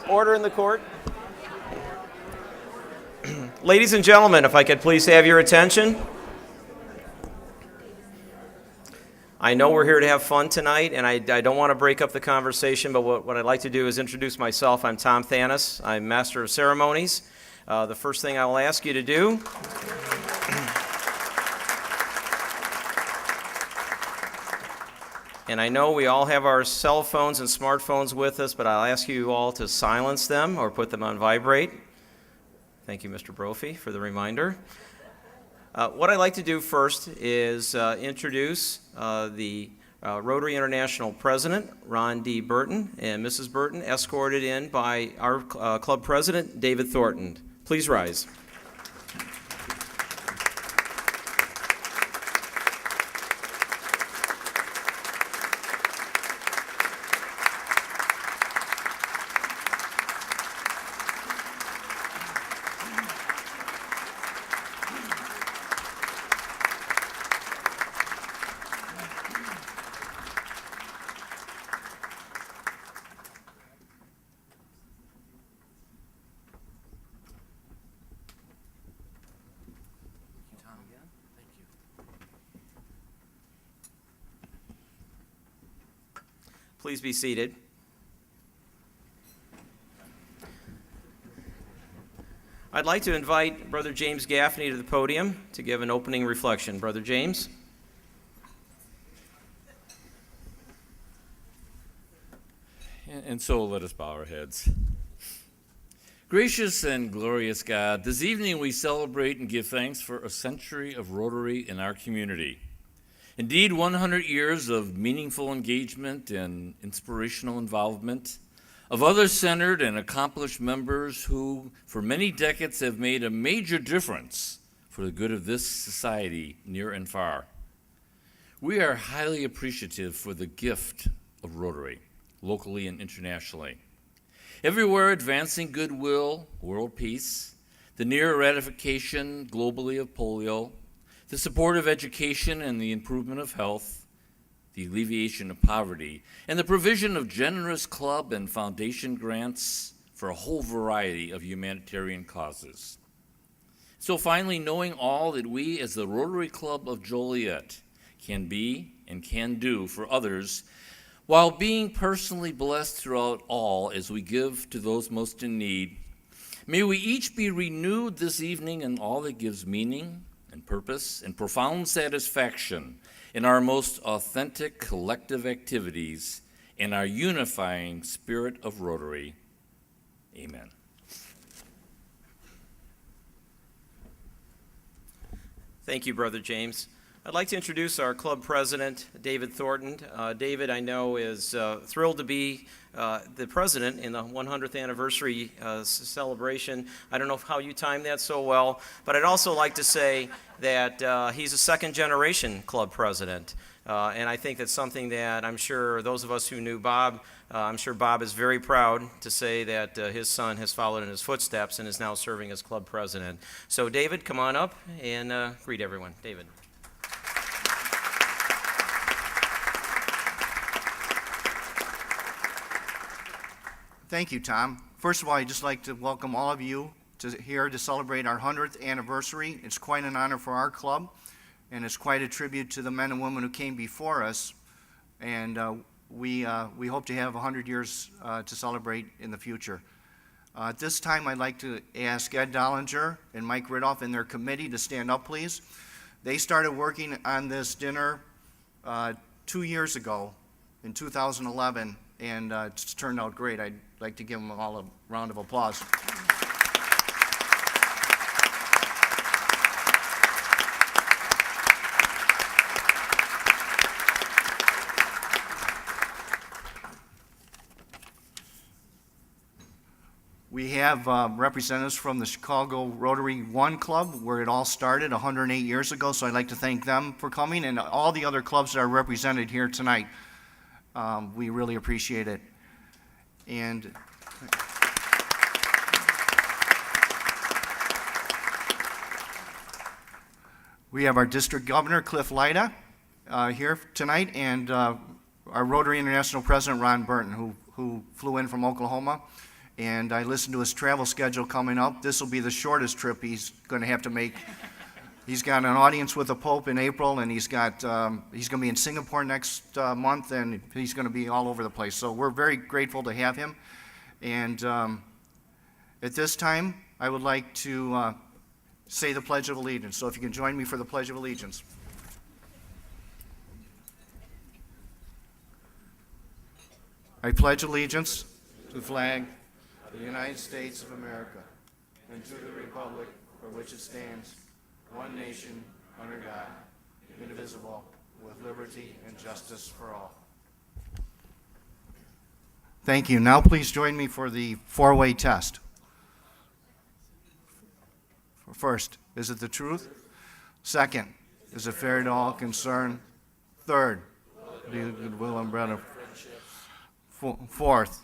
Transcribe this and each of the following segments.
Order in the court. Ladies and gentlemen, if I could please have your attention. I know we're here to have fun tonight, and I don't want to break up the conversation, but what I'd like to do is introduce myself. I'm Tom Thanas. I'm Master of Ceremonies. The first thing I will ask you to do and I know we all have our cell phones and smartphones with us, but I'll ask you all to silence them or put them on vibrate. Thank you, Mr. Brophy, for the reminder. What I'd like to do first is introduce the Rotary International President, Ron D. Burton, and Mrs. Burton, escorted in by our Club President, David Thornton. Please rise. Please be seated. I'd like to invite Brother James Gaffney to the podium to give an opening reflection. Brother James. And so let us bow our heads. Gracious and glorious God, this evening we celebrate and give thanks for a century of Rotary in our community. Indeed, 100 years of meaningful engagement and inspirational involvement, of others-centered and accomplished members who, for many decades, have made a major difference for the good of this society, near and far. We are highly appreciative for the gift of Rotary, locally and internationally. Everywhere advancing goodwill, world peace, the near eradication globally of polio, the support of education and the improvement of health, the alleviation of poverty, and the provision of generous club and foundation grants for a whole variety of humanitarian causes. So finally, knowing all that we as the Rotary Club of Joliet can be and can do for others, while being personally blessed throughout all as we give to those most in need, may we each be renewed this evening in all that gives meaning and purpose and profound satisfaction in our most authentic collective activities and our unifying spirit of Rotary. Amen. Thank you, Brother James. I'd like to introduce our club president, David Thornton. David, I know, is thrilled to be the president in the 100th anniversary celebration. I don't know how you timed that so well, but I'd also like to say that he's a second-generation club president. And I think that's something that I'm sure those of us who knew Bob, I'm sure Bob is very proud to say that his son has followed in his footsteps and is now serving as club president. So David, come on up and greet everyone. David. Thank you, Tom. First of all, I'd just like to welcome all of you here to celebrate our 100th anniversary. It's quite an honor for our club, and it's quite a tribute to the men and women who came before us. And we hope to have 100 years to celebrate in the future. At this time, I'd like to ask Ed Dollinger and Mike Ridoff and their committee to stand up, please. They started working on this dinner 2 years ago in 2011, and it's turned out great. I'd like to give them all a round of applause. We have representatives from the Chicago Rotary One Club, where it all started 108 years ago, so I'd like to thank them for coming, and all the other clubs that are represented here tonight. We really appreciate it. And we have our district governor, Cliff Lyda, here tonight, and our Rotary International president, Ron Burton, who flew in from Oklahoma. And I listened to his travel schedule coming up. This will be the shortest trip he's going to have to make. He's got an audience with the Pope in April, and he's going to be in Singapore next month, and he's going to be all over the place. So we're very grateful to have him. And at this time, I would like to say the Pledge of Allegiance. So if you can join me for the Pledge of Allegiance. I pledge allegiance to the flag of the United States of America and to the republic for which it stands, one nation, under God, indivisible, with liberty and justice for all. Thank you. Now please join me for the four-way test. First, is it the truth? Second, is it fair to all concerned? Third, do you goodwill and brother? Fourth,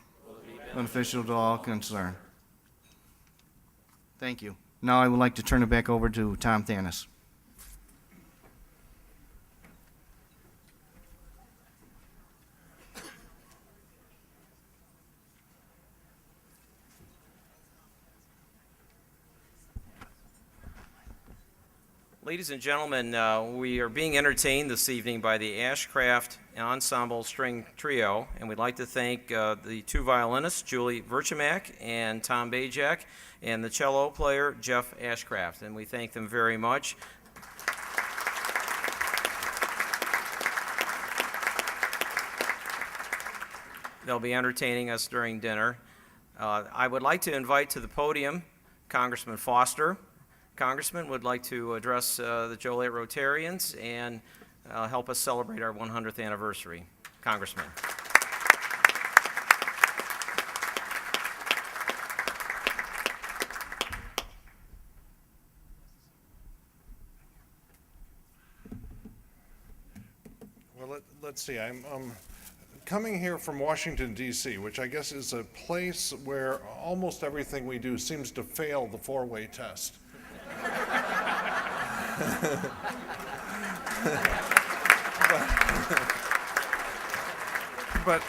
beneficial to all concerned. Thank you. Now I would like to turn it back over to Tom Thanas. Ladies and gentlemen, we are being entertained this evening by the Ashcraft Ensemble String Trio, and we'd like to thank the two violinists, Julie Verchimak and Tom Bajak, and the cello player, Jeff Ashcraft, and we thank them very much. They'll be entertaining us during dinner. I would like to invite to the podium Congressman Foster. Congressman would like to address the Joliet Rotarians and help us celebrate our 100th anniversary. Congressman. Well, let's see. I'm coming here from Washington, D.C., which I guess is a place where almost everything we do seems to fail the four-way test. But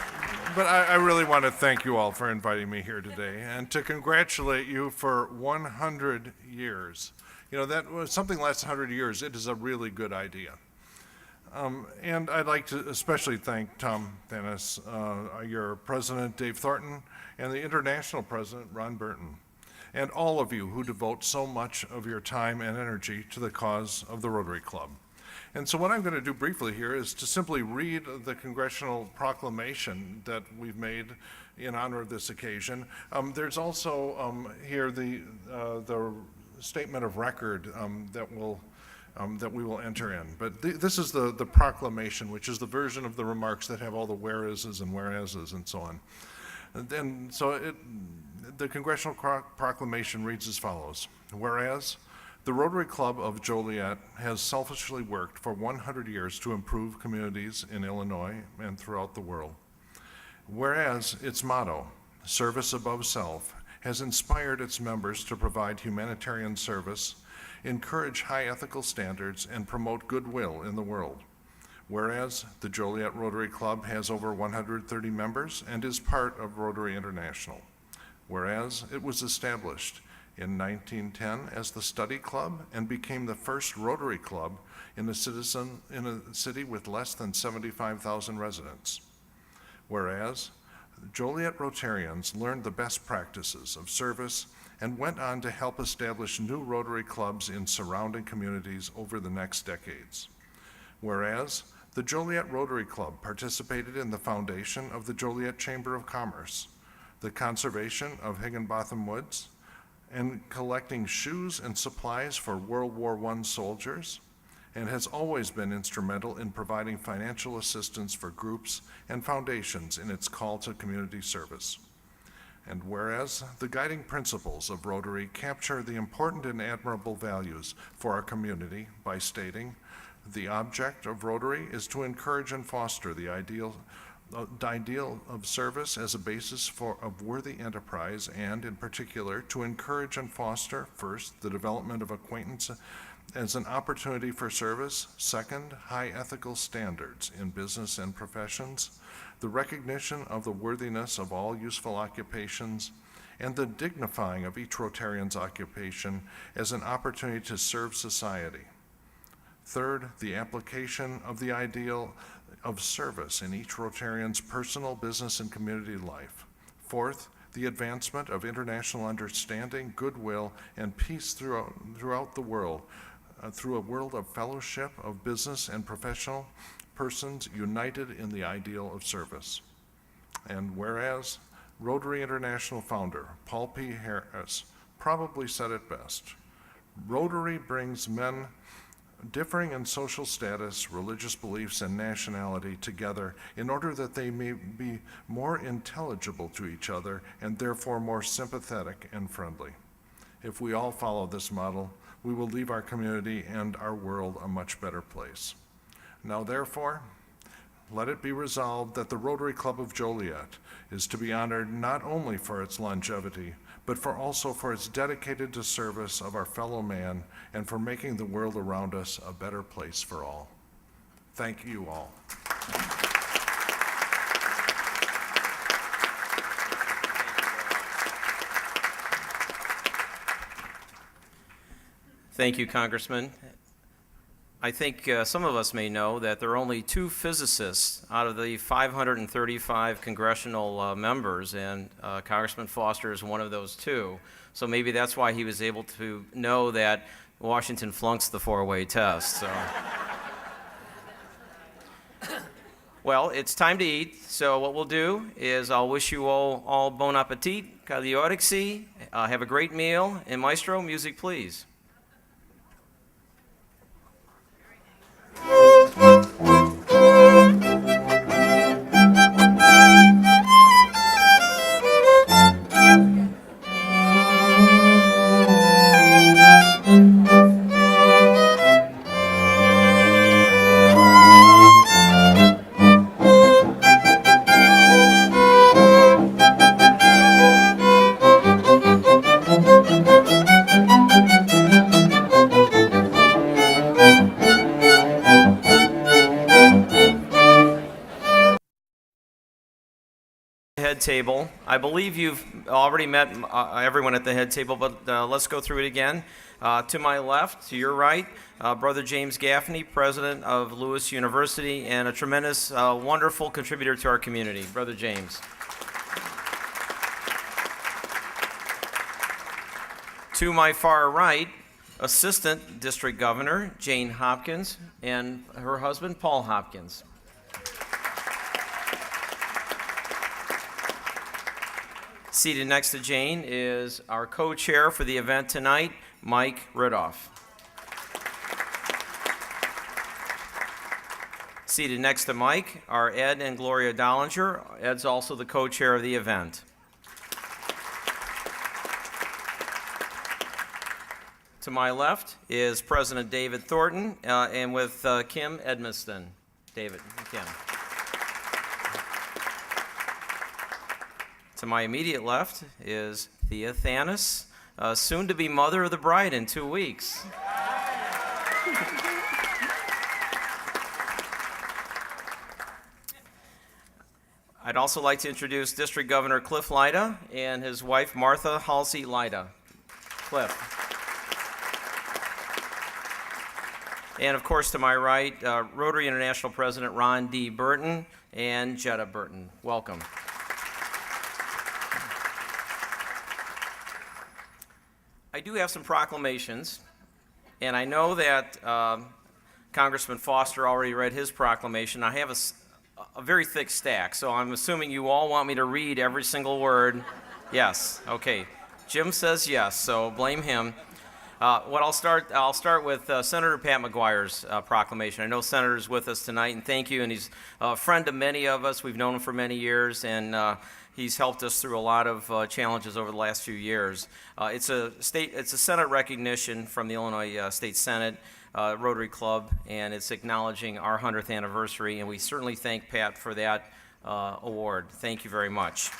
I really want to thank you all for inviting me here today and to congratulate you for 100 years. You know, that was something lasts 100 years. It is a really good idea. And I'd like to especially thank Tom Thanas, your president, Dave Thornton, and the international president, Ron Burton, and all of you who devote so much of your time and energy to the cause of the Rotary Club. And so what I'm going to do briefly here is to simply read the congressional proclamation that we've made in honor of this occasion. There's also here the statement of record that will that we will enter in. But this is the proclamation, which is the version of the remarks that have all the whereases and whereases and so on. And so the congressional proclamation reads as follows. Whereas the Rotary Club of Joliet has selfishly worked for 100 years to improve communities in Illinois and throughout the world. Whereas its motto, service above self, has inspired its members to provide humanitarian service, encourage high ethical standards, and promote goodwill in the world. Whereas the Joliet Rotary Club has over 130 members and is part of Rotary International. Whereas it was established in 1910 as the Study Club and became the first Rotary Club in a city with less than 75,000 residents. Whereas Joliet Rotarians learned the best practices of service and went on to help establish new Rotary clubs in surrounding communities over the next decades. Whereas the Joliet Rotary Club participated in the foundation of the Joliet Chamber of Commerce, the conservation of Higginbotham Woods, and collecting shoes and supplies for World War I soldiers, and has always been instrumental in providing financial assistance for groups and foundations in its call to community service. And whereas the guiding principles of Rotary capture the important and admirable values for our community by stating, the object of Rotary is to encourage and foster the ideal of service as a basis of worthy enterprise, and in particular to encourage and foster, first, the development of acquaintance as an opportunity for service, second, high ethical standards in business and professions, the recognition of the worthiness of all useful occupations, and the dignifying of each Rotarian's occupation as an opportunity to serve society. Third, the application of the ideal of service in each Rotarian's personal, business, and community life. Fourth, the advancement of international understanding, goodwill, and peace throughout the world, through a world of fellowship of business and professional persons united in the ideal of service. And whereas Rotary International founder Paul P. Harris probably said it best, Rotary brings men differing in social status, religious beliefs, and nationality together in order that they may be more intelligible to each other and therefore more sympathetic and friendly. If we all follow this model, we will leave our community and our world a much better place. Now, therefore, let it be resolved that the Rotary Club of Joliet is to be honored not only for its longevity, but also for its dedicated to service of our fellow man and for making the world around us a better place for all. Thank you all. Thank you, Congressman. I think some of us may know that there are only 2 physicists out of the 535 congressional members, and Congressman Foster is one of those 2. So maybe that's why he was able to know that Washington flunks the 4-way test. So. Well, it's time to eat, so what we'll do is I'll wish you all bon appetit, kaliorixi, have a great meal, and Maestro, music please. Head table. I believe you've already met everyone at the head table, but let's go through it again. To my left, to your right, Brother James Gaffney, president of Lewis University and a tremendous, wonderful contributor to our community. Brother James. To my far right, Assistant District Governor Jane Hopkins and her husband Paul Hopkins. Seated next to Jane is our co-chair for the event tonight, Mike Ridoff. Seated next to Mike are Ed and Gloria Dollinger. Ed's also the co-chair of the event. To my left is President David Thornton, and with Kim Edmiston. David and Kim. To my immediate left is Thea Thanas, soon to be mother of the bride in 2 weeks. I'd also like to introduce District Governor Cliff Lyda and his wife Martha Halsey Lyda. Cliff. And of course, to my right, Rotary International President Ron D. Burton and Jetta Burton. Welcome. I do have some proclamations, and I know that Congressman Foster already read his proclamation. I have a very thick stack, so I'm assuming you all want me to read every single word. Yes, okay. Jim says yes, so blame him. I'll start with Senator Pat McGuire's proclamation. I know Senator's with us tonight, and thank you. And he's a friend to many of us. We've known him for many years, and he's helped us through a lot of challenges over the last few years. It's a Senate recognition from the Illinois State Senate Rotary Club, and it's acknowledging our 100th anniversary. And we certainly thank Pat for that award. Thank you very much.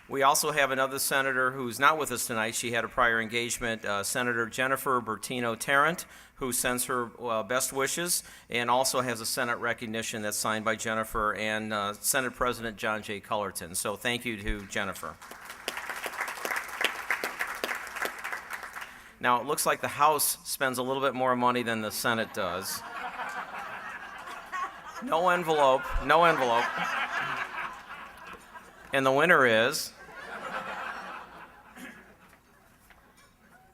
We also have another senator who's not with us tonight. She had a prior engagement, Senator Jennifer Bertino Tarrant, who sends her best wishes and also has a Senate recognition that's signed by Jennifer and Senate President John J. Cullerton. So thank you to Jennifer. Now, it looks like the House spends a little bit more money than the Senate does. No envelope, no envelope. And the winner is...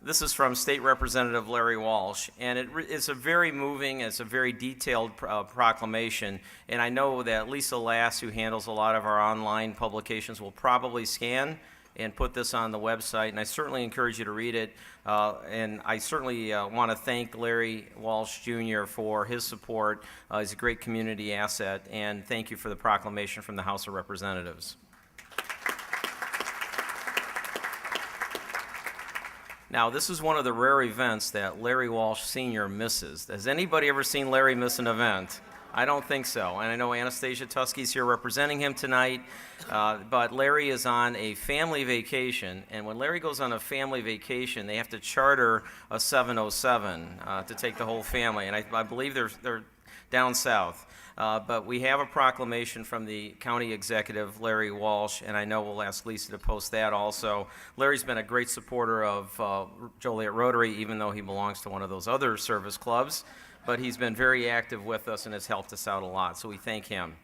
This is from State Representative Larry Walsh, and it's a very moving, it's a very detailed proclamation, and I know that Lisa Lass, who handles a lot of our online publications, will probably scan and put this on the website, and I certainly encourage you to read it, and I certainly want to thank Larry Walsh Jr. for his support. He's a great community asset, and thank you for the proclamation from the House of Representatives. Now, this is one of the rare events that Larry Walsh Sr. misses. Has anybody ever seen Larry miss an event? I don't think so. And I know Anastasia Tusky's here representing him tonight, but Larry is on a family vacation. And when Larry goes on a family vacation, they have to charter a 707 to take the whole family. And I believe they're down south. But we have a proclamation from the county executive, Larry Walsh, and I know we'll ask Lisa to post that also. Larry's been a great supporter of Joliet Rotary, even though he belongs to one of those other service clubs, but he's been very active with us and has helped us out a lot, so we thank him.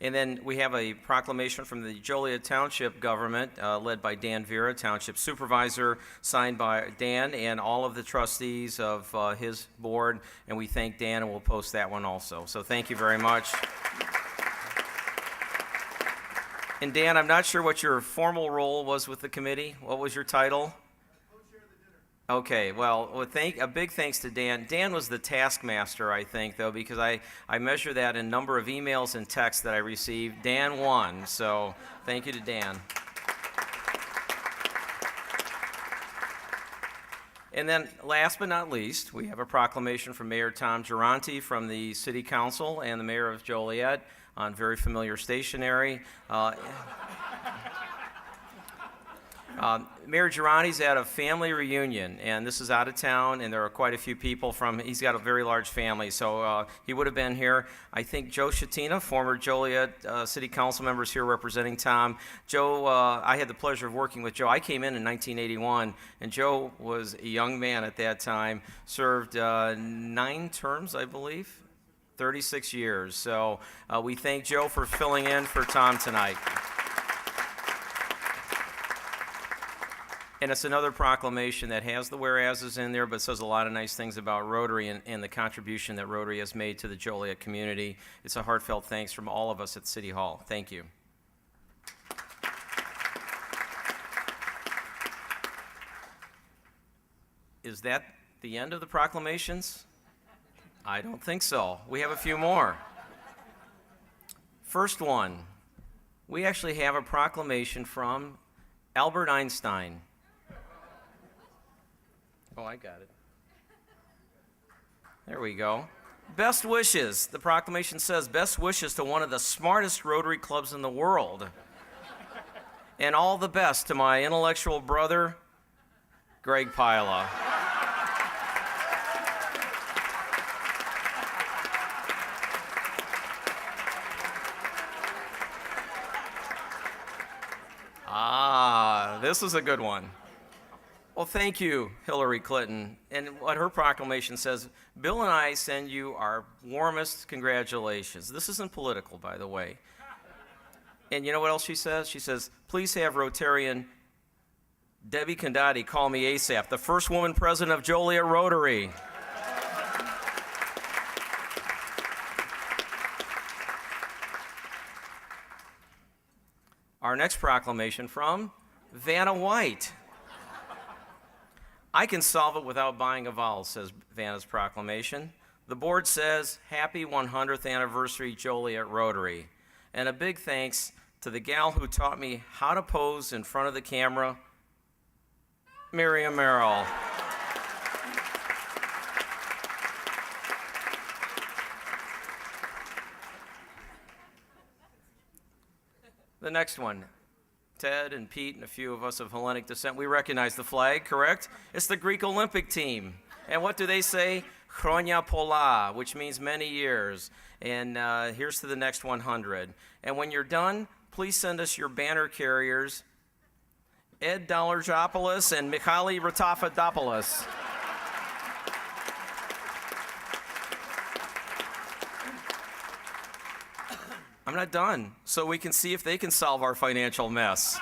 And then we have a proclamation from the Joliet Township government, led by Dan Vera, Township Supervisor, signed by Dan and all of the trustees of his board, and we thank Dan, and we'll post that one also. So thank you very much. And Dan, I'm not sure what your formal role was with the committee. What was your title? Okay, well, a big thanks to Dan. Dan was the taskmaster, I think, though, because I measure that in number of emails and texts that I received. Dan won, so thank you to Dan. And then, last but not least, we have a proclamation from Mayor Tom Giranti from the City Council and the Mayor of Joliet on very familiar stationery. Mayor Giranti's at a family reunion, and this is out of town, and there are quite a few people he's got a very large family, so he would have been here. I think Joe Shatina, former Joliet City Council member, is here representing Tom. Joe, I had the pleasure of working with Joe. I came in 1981, and Joe was a young man at that time, served 9 terms, I believe, 36 years. So we thank Joe for filling in for Tom tonight. And it's another proclamation that has the whereases in there, but says a lot of nice things about Rotary and the contribution that Rotary has made to the Joliet community. It's a heartfelt thanks from all of us at City Hall. Thank you. Is that the end of the proclamations? I don't think so. We have a few more. First one, we actually have a proclamation from Albert Einstein. Oh, I got it. There we go. Best wishes. The proclamation says, best wishes to one of the smartest Rotary clubs in the world. And all the best to my intellectual brother, Greg Pila. This is a good one. Well, thank you, Hillary Clinton. And what her proclamation says, Bill and I send you our warmest congratulations. This isn't political, by the way. And you know what else she says? She says, please have Rotarian Debbie Condati call me ASAP, the first woman president of Joliet Rotary. Our next proclamation from Vanna White. I can solve it without buying a vowel, says Vanna's proclamation. The board says, happy 100th anniversary Joliet Rotary. And a big thanks to the gal who taught me how to pose in front of the camera, Miriam Merrill. The next one, Ted and Pete and a few of us of Hellenic descent, we recognize the flag, correct? It's the Greek Olympic team. And what do they say? Chronia Pola, which means many years. And here's to the next 100. And when you're done, please send us your banner carriers, Ed Dollarjopoulos and Mikhali Ratafadopoulos. I'm not done, so we can see if they can solve our financial mess.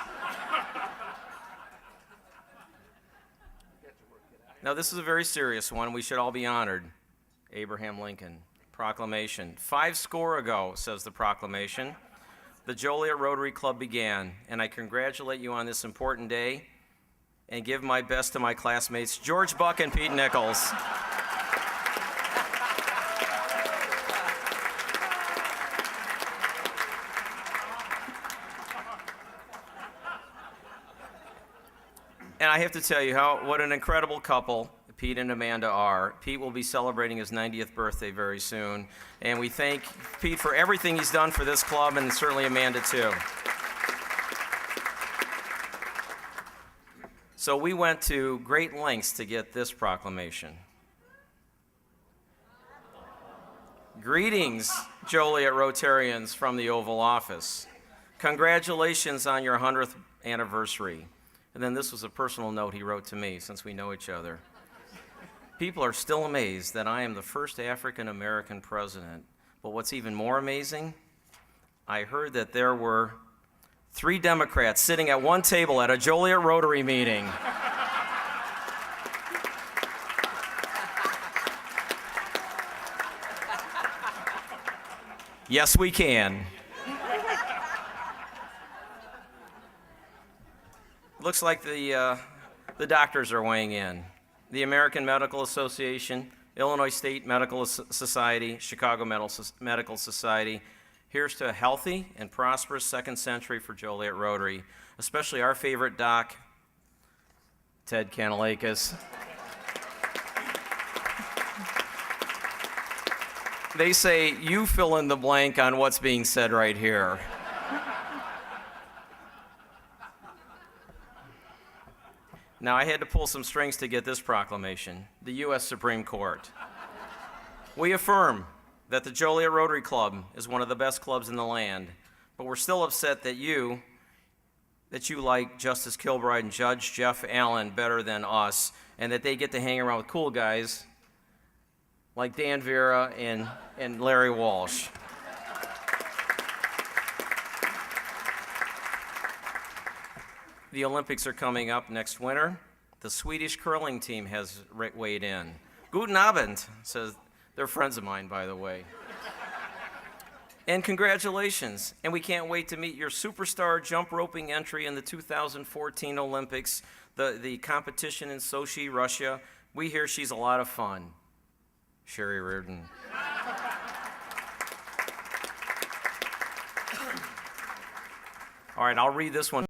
Now, this is a very serious one. We should all be honored. Abraham Lincoln. Proclamation. 5 score ago, says the proclamation, the Joliet Rotary Club began, and I congratulate you on this important day and give my best to my classmates, George Buck and Pete Nichols. And I have to tell you what an incredible couple Pete and Amanda are. Pete will be celebrating his 90th birthday very soon, and we thank Pete for everything he's done for this club, and certainly Amanda too. So we went to great lengths to get this proclamation. Greetings, Joliet Rotarians from the Oval Office. Congratulations on your 100th anniversary. And then this was a personal note he wrote to me, since we know each other. People are still amazed that I am the first African American president. But what's even more amazing, I heard that there were 3 Democrats sitting at one table at a Joliet Rotary meeting. Yes, we can. Looks like the doctors are weighing in. The American Medical Association, Illinois State Medical Society, Chicago Medical Society. Here's to a healthy and prosperous second century for Joliet Rotary, especially our favorite doc, Ted Kanalakis. They say, you fill in the blank on what's being said right here. Now, I had to pull some strings to get this proclamation. The U.S. Supreme Court. We affirm that the Joliet Rotary Club is one of the best clubs in the land, but we're still upset that you like Justice Kilbride and Judge Jeff Allen better than us, and that they get to hang around with cool guys like Dan Vera and Larry Walsh. The Olympics are coming up next winter. The Swedish curling team has weighed in. Guten Abend, says they're friends of mine, by the way. And congratulations. And we can't wait to meet your superstar jump roping entry in the 2014 Olympics, the competition in Sochi, Russia. We hear she's a lot of fun. Sherry Reardon. All right, I'll read this one.